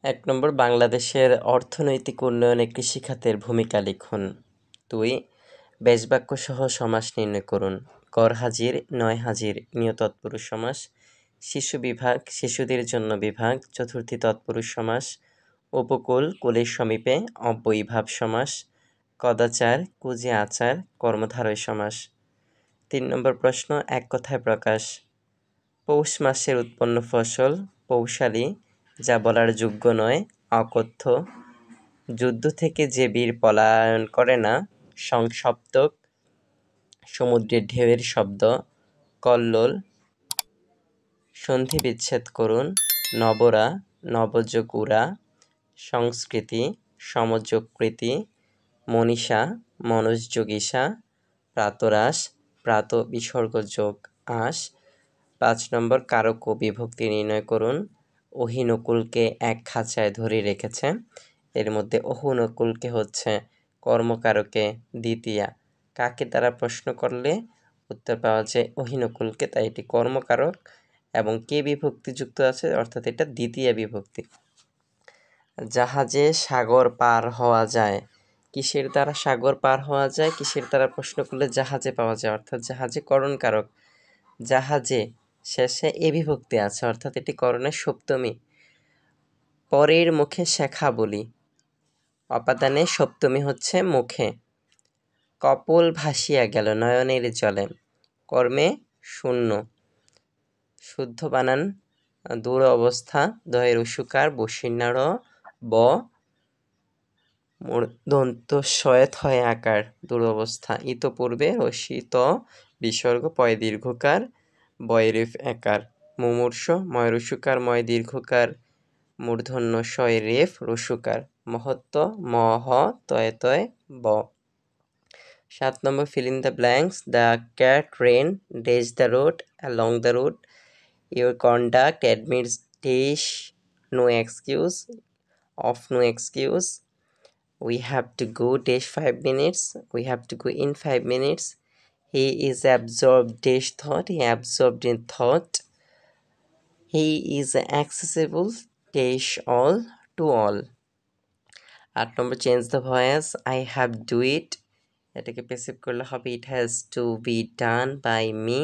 ১ নম্বর বাংলাদেশের অর্থনৈতিক উন্নয়নে কৃষিখাতের ভূমিকা লিখুন। ২ বেশবাক্যসহ সমাস নির্ণয় করুন। গড় হাজির, নয় হাজির, নিয় তৎপুরুষ সমাস। শিশু বিভাগ, শিশুদের জন্য বিভাগ, চতুর্থী তৎপুরুষ সমাস। উপকূল, কুলের সমীপে, অব্যয়ীভাব সমাস। কদাচার, কুজে আচার, কর্মধারয় সমাস। ৩ নম্বর প্রশ্ন, এক কথায় প্রকাশ। পৌষ মাসের উৎপন্ন ফসল পৌষালী, যা বলার যোগ্য নয়, অকথ্য। যুদ্ধ থেকে যে বীর পলায়ন করে না, সংসপ্তক। সমুদ্রের ঢেউয়ের শব্দ, কল্লোল। সন্ধি বিচ্ছেদ করুন। নবরা, নবযোগ উরা। সংস্কৃতি, সমযোগকৃতি। মনীষা, মনসযোগীষা। প্রাতরাশ, প্রাত বিসর্গ যোগ আশ। ৫ নম্বর কারক ও বিভক্তি নির্ণয় করুন। অহিনকুলকে এক খাঁচায় ধরে রেখেছে। এর মধ্যে অহুনকুলকে হচ্ছে কর্মকারকে দ্বিতীয়া। কাকে দ্বারা প্রশ্ন করলে উত্তর পাওয়া যায় অহিনকুলকে, তাই এটি কর্মকারক এবং কে বিভক্তি যুক্ত আছে, অর্থাৎ এটা দ্বিতীয় বিভক্তি। জাহাজে সাগর পার হওয়া যায়। কিসের দ্বারা সাগর পার হওয়া যায়? কিসের দ্বারা প্রশ্ন করলে জাহাজে পাওয়া যায়, অর্থাৎ জাহাজে করণকারক। জাহাজে শেষে এ বিভক্তি আছে, অর্থাৎ এটি করণের সপ্তমী। পরের মুখে শেখা বলি, অপাদানে সপ্তমী হচ্ছে মুখে। কপোল ভাসিয়া গেল নয়নের জলে, কর্মে শূন্য। শুদ্ধ বানান দূর অবস্থা, দয়ের উসুকার, বসিন্নার ব, দন্ত শয়ত হয় আকার, দূর অবস্থা। ইতপূর্বে রসিত বিসর্গ, পয় দীর্ঘকার, বয়রেফ একার। মুমূর্ষ, ময় রসুকার, ময় দীর্ঘকার, মূর্ধন্য শয় রেফ রসুকার। মহত্ব, মহ তয় তয় ব। ৭ নম্বর fill in the blanks. The cat ran dash the road along the road. Your conduct admits dash no excuse of no excuse. We have to go dash 5 minutes. We have to go in 5 minutes. He is absorbed dash thought. He absorbed in thought. He is accessible dash all to all. ৮ number change the voice. I have do it, এটাকে passive করলে হবে it has to be done by me.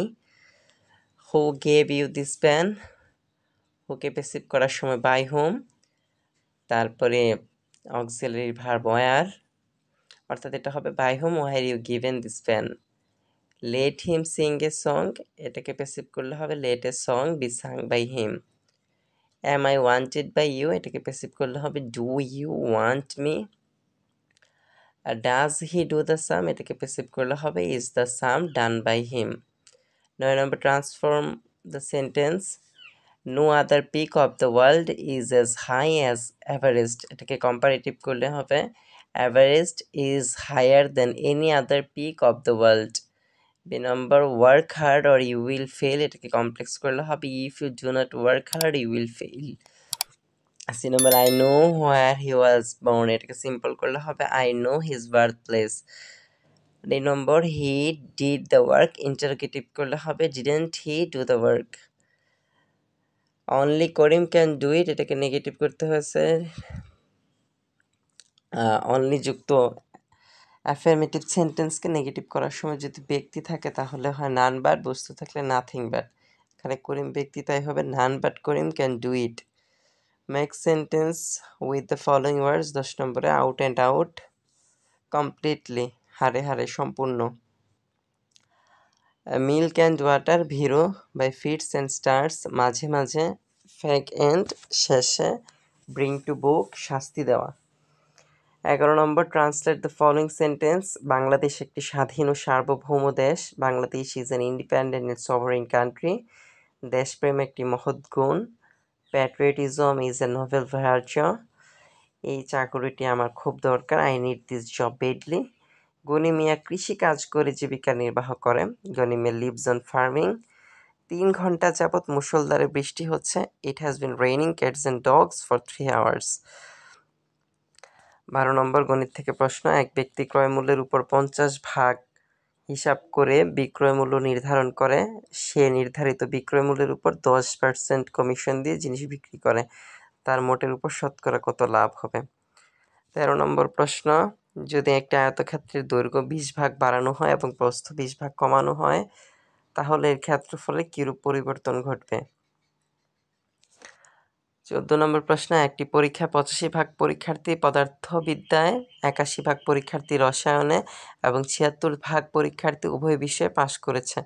Who gave you this pen? হুকে passive করার সময় by whom, তারপরে auxiliary verb where, অর্থাৎ এটা হবে by whom were you given this pen. Let him sing a song, এটাকে প্যাসিভ করলে হবে let a song be sung by him. Am I wanted by you, এটাকে প্যাসিভ করলে হবে do you want me. Does he do the sum, এটাকে passive করলে হবে is the sum done by him. ৯ number transform the sentence. No other peak of the world is as high as Everest, এটাকে comparative করলে হবে Everest is higher than any other peak of the world. B number work hard or you will fail, এটাকে complex করলে হবে if you do not work hard you will fail. C number I know where he was born, এটাকে simple করলে হবে I know his birthplace. D number he did the work, interrogative করলে হবে didn't he do the work. Only Karim can do it, এটাকে negative করতে হয়েছে only যুক্ত affirmative সেন্টেন্সকে negative করার সময় যদি ব্যক্তি থাকে তাহলে হয় নান বাট, বস্তু থাকলে নাথিং বাট। এখানে করিম ব্যক্তি, তাই হবে none but Karim can do it. Make sentence with the following words. 10 নম্বরে আউট অ্যান্ড আউট, কমপ্লিটলি হারে হারে সম্পূর্ণ। মিল্ক অ্যান্ড ওয়াটার, ভিরো বাই ফিটস অ্যান্ড স্টার্স মাঝে মাঝে, ফ্যাক এন্ড শেষে, ব্রিং টু বুক শাস্তি দেওয়া। 11 নম্বর translate the following sentence. Bangladesh একটি স্বাধীন ও সার্বভৌম দেশ। Bangladesh is an independent and sovereign country. দেশপ্রেম একটি মহৎ গুণ। Patriotism is a Nobel virtue. এই চাকরিটি আমার খুব দরকার, I need this job badly. Gani Mia কৃষি কাজ করে জীবিকা নির্বাহ করে। Gani Mia lives on farming. 3 ঘন্টা যাবৎ মুষলধারে বৃষ্টি হচ্ছে। It has been raining cats and dogs for 3 hours. 12 নম্বর গণিত থেকে প্রশ্ন। এক ব্যক্তি ক্রয় মূল্যের উপর 50 ভাগ হিসাব করে বিক্রয় মূল্য নির্ধারণ করে। সে নির্ধারিত বিক্রয় মূল্যের উপর 10% কমিশন দিয়ে জিনিস বিক্রি করে। তার মোটের উপর শতকরা কত লাভ হবে? 13 নম্বর প্রশ্ন, যদি একটি আয়তক্ষেত্রের দৈর্ঘ্য 20 ভাগ বাড়ানো হয় এবং প্রস্থ 20 ভাগ কমানো হয় তাহলে এর ক্ষেত্রফলে কিরূপ পরিবর্তন ঘটবে? 14 নম্বর প্রশ্ন, একটি পরীক্ষায় 85 ভাগ পরীক্ষার্থী পদার্থবিদ্যায়, 81 ভাগ পরীক্ষার্থী রসায়নে এবং 76 ভাগ পরীক্ষার্থী উভয় বিষয়ে পাশ করেছে।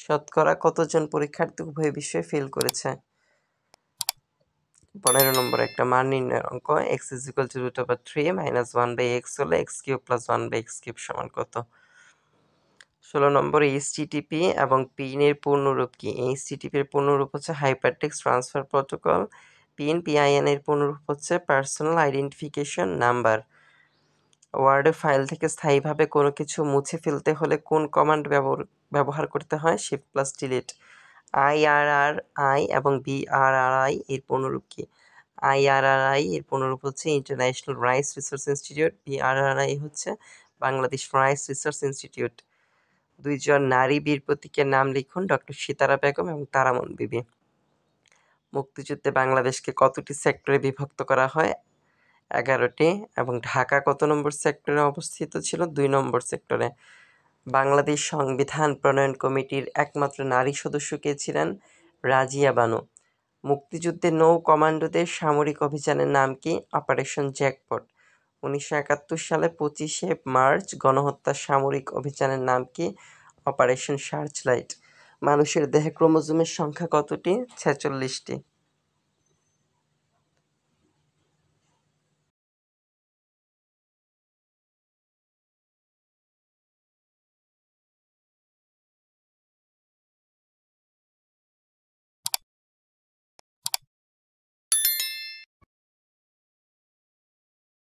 শতকরা কতজন পরীক্ষার্থী উভয় বিষয়ে ফেল করেছে? 15 নম্বর একটা মান নির্ণয়ের অঙ্ক, x = √3 - 1/x হলে x³ + 1/x³ সমান কত? 16 নম্বর, HTTP এবং PIN এর পূর্ণরূপ কি? HTTP এর পূর্ণরূপ হচ্ছে হাইপারটেক্সট ট্রান্সফার প্রোটোকল। PIN এর পূর্ণরূপ হচ্ছে পার্সোনাল আইডেন্টিফিকেশন নাম্বার। ওয়ার্ডে ফাইল থেকে স্থায়ীভাবে কোনো কিছু মুছে ফেলতে হলে কোন কমান্ড ব্যবহার করতে হয়? Shift+Delete। IRRI এবং BRRI এর পূর্ণরূপ কি? IRRI এর পূর্ণরূপ হচ্ছে international rice research institute, BRRI হচ্ছে বাংলাদেশ রাইস রিসার্চ ইনস্টিটিউট। 2 জন নারী বীর প্রতীকের নাম লিখুন। ডক্টর সিতারা বেগম এবং তারামন বিবি। মুক্তিযুদ্ধে বাংলাদেশকে কতটি সেক্টরে বিভক্ত করা হয়? 11টি। এবং ঢাকা কত নম্বর সেক্টরে অবস্থিত ছিল? 2 নম্বর সেক্টরে। বাংলাদেশ সংবিধান প্রণয়ন কমিটির একমাত্র নারী সদস্য কে ছিলেন? রাজিয়া বানু। মুক্তিযুদ্ধে নৌ কমান্ডোদের সামরিক অভিযানের নাম কি? Operation jackpot. 1971 সালে 25শে মার্চ গণহত্যার সামরিক অভিযানের নাম কি? Operation searchlight. মানুষের দেহে ক্রোমোজোমের সংখ্যা কতটি? 46টি।